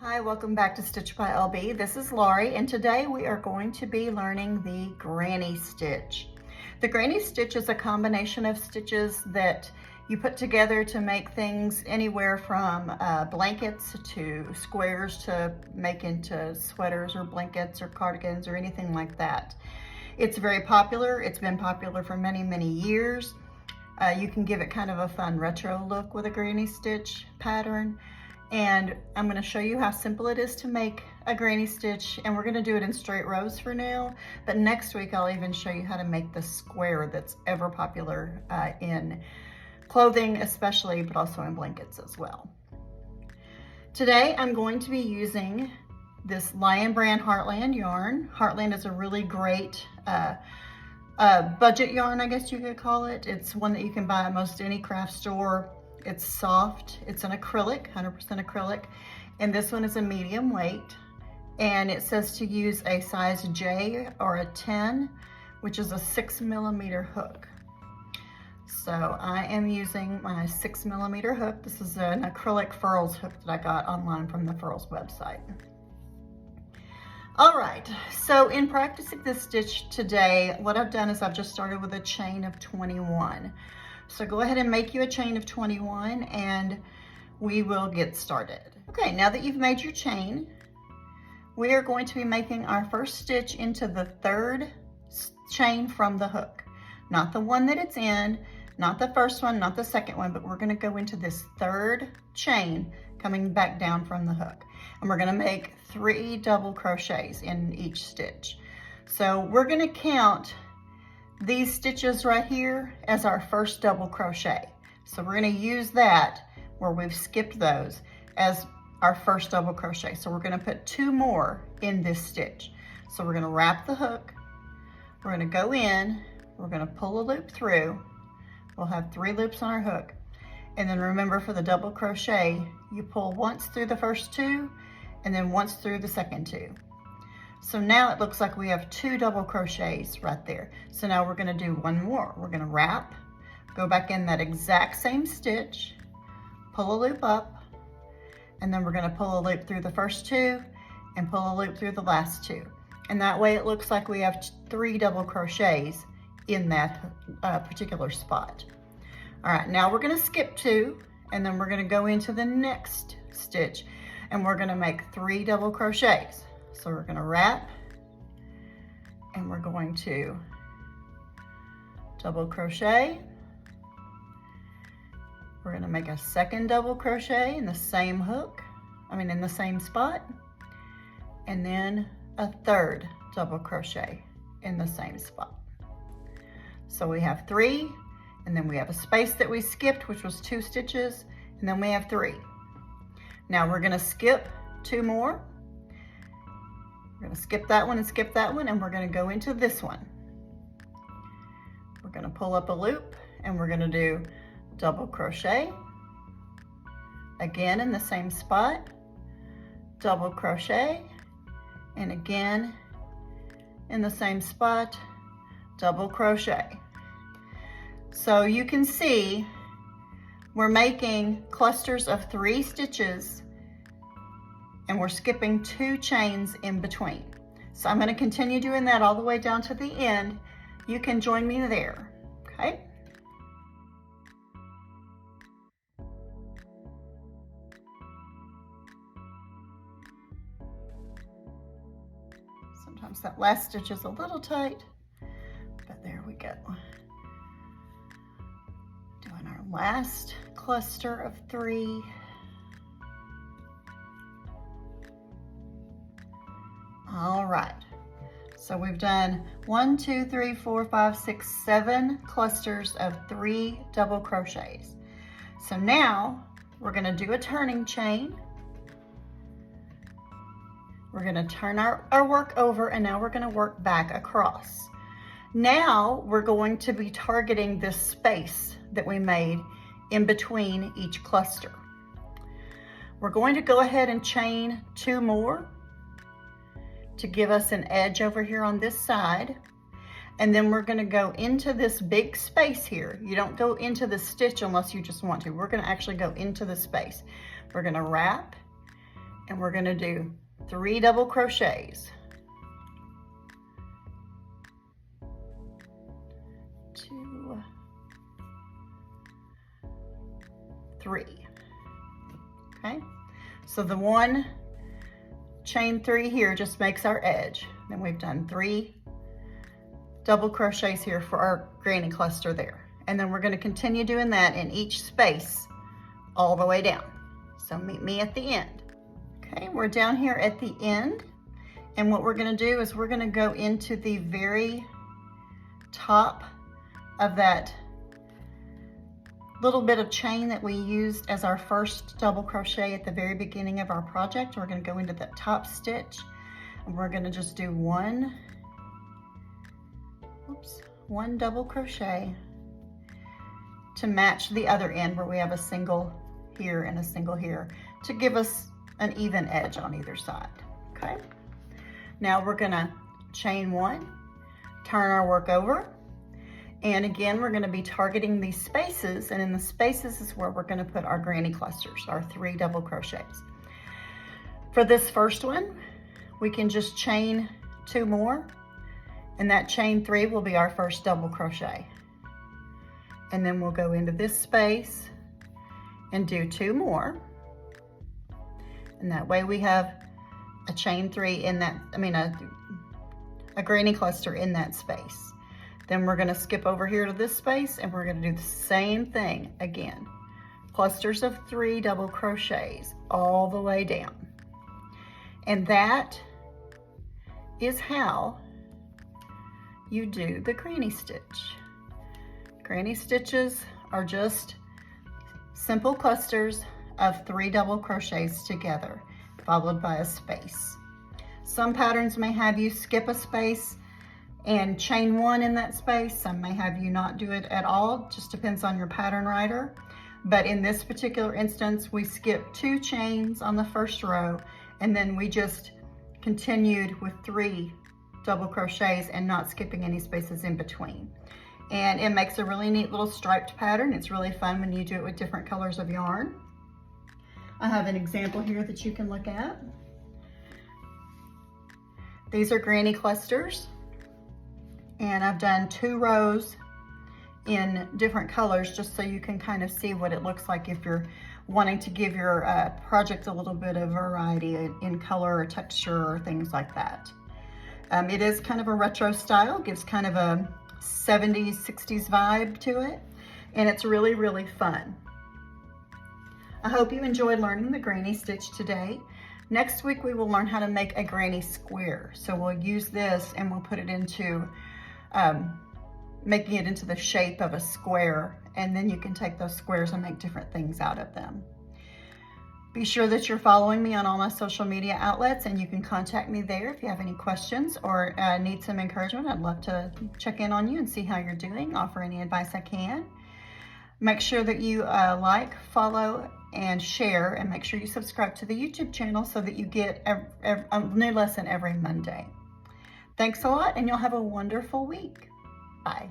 Hi, welcome back to Stitch by LB. This is Laurie, and today we are going to be learning the granny stitch. The granny stitch is a combination of stitches that you put together to make things anywhere from blankets to squares to make into sweaters or blankets or cardigans or anything like that. It's very popular. It's been popular for many, many years. You can give it kind of a fun retro look with a granny stitch pattern. And I'm going to show you how simple it is to make a granny stitch, and we're going to do it in straight rows for now, but next week I'll even show you how to make the square that's ever popular in clothing especially, but also in blankets as well. Today I'm going to be using this Lion Brand Heartland yarn. Heartland is a really great budget yarn, I guess you could call it. It's one that you can buy at most any craft store. It's soft, it's an acrylic, 100% acrylic, and this one is a medium weight, and it says to use a size J or a 10, which is a 6mm hook. So I am using my 6mm hook. This is an acrylic furls hook that I got online from the Furls website. All right, so in practicing this stitch today, what I've done is I've just started with a chain of 21. So go ahead and make you a chain of 21 and we will get started. Okay, now that you've made your chain, we are going to be making our first stitch into the third chain from the hook. Not the one that it's in, not the first one, not the second one, but we're gonna go into this third chain coming back down from the hook. And we're gonna make 3 double crochets in each stitch. So we're gonna count these stitches right here as our first double crochet. So we're going to use that where we've skipped those as our first double crochet. So we're going to put 2 more in this stitch. So we're going to wrap the hook, we're going to go in, we're going to pull a loop through. We'll have 3 loops on our hook. And then remember, for the double crochet, you pull once through the first 2 and then once through the second 2. So now it looks like we have 2 double crochets right there. So now we're gonna do 1 more. We're gonna wrap, go back in that exact same stitch, pull a loop up, and then we're gonna pull a loop through the first 2 and pull a loop through the last 2. And that way it looks like we have 3 double crochets in that particular spot. All right, now we're gonna skip 2, and then we're gonna go into the next stitch, and we're gonna make 3 double crochets. So we're going to wrap, and we're going to double crochet. We're going to make a second double crochet in the same hook, in the same spot, and then a third double crochet in the same spot. So we have 3, and then we have a space that we skipped, which was 2 stitches, and then we have 3. Now we're going to skip 2 more. We're going to skip that one and skip that one, and we're going to go into this one. We're going to pull up a loop, and we're going to do double crochet, again in the same spot, double crochet, and again in the same spot, double crochet. So you can see we're making clusters of 3 stitches, and we're skipping 2 chains in between. So I'm going to continue doing that all the way down to the end. You can join me there, okay? Sometimes that last stitch is a little tight, but there we go. Doing our last cluster of 3. All right, so we've done 1, 2, 3, 4, 5, 6, 7 clusters of 3 double crochets. So now we're going to do a turning chain. We're going to turn our work over, and now we're going to work back across. Now we're going to be targeting this space that we made in between each cluster. We're going to go ahead and chain 2 more to give us an edge over here on this side. And then we're going to go into this big space here. You don't go into the stitch unless you just want to. We're going to actually go into the space. We're going to wrap, and we're going to do 3 double crochets. 2, 3. Okay, so the 1 chain 3 here just makes our edge. Then we've done 3 double crochets here for our granny cluster there. And then we're going to continue doing that in each space all the way down. So meet me at the end. Okay, we're down here at the end. And what we're going to do is we're going to go into the very top of that little bit of chain that we used as our first double crochet at the very beginning of our project. We're going to go into that top stitch and we're going to just do one double crochet to match the other end where we have a single here and a single here to give us an even edge on either side. Okay, now we're going to chain 1, turn our work over. And again, we're going to be targeting these spaces, and in the spaces is where we're going to put our granny clusters, our 3 double crochets. For this first one, we can just chain 2 more, and that chain 3 will be our first double crochet. And then we'll go into this space and do 2 more. And that way we have a chain 3 in that, a granny cluster in that space. Then we're going to skip over here to this space and we're going to do the same thing again. Clusters of 3 double crochets all the way down. And that is how you do the granny stitch. Granny stitches are just simple clusters of 3 double crochets together, followed by a space. Some patterns may have you skip a space and chain 1 in that space. Some may have you not do it at all, just depends on your pattern writer. But in this particular instance, we skipped 2 chains on the first row, and then we just continued with 3 double crochets and not skipping any spaces in between. And it makes a really neat little striped pattern. It's really fun when you do it with different colors of yarn. I have an example here that you can look at. These are granny clusters. And I've done 2 rows in different colors just so you can kind of see what it looks like if you're wanting to give your project a little bit of variety in color or texture or things like that. It is kind of a retro style, gives kind of a 70s, 60s vibe to it, and it's really, really fun. I hope you enjoyed learning the granny stitch today. Next week we will learn how to make a granny square. So we'll use this and we'll put it into making it into the shape of a square, and then you can take those squares and make different things out of them. Be sure that you're following me on all my social media outlets, and you can contact me there if you have any questions or need some encouragement. I'd love to check in on you and see how you're doing, offer any advice I can. Make sure that you like, follow, and share, and make sure you subscribe to the YouTube channel so that you get a new lesson every Monday. Thanks a lot, and you'll have a wonderful week. Bye.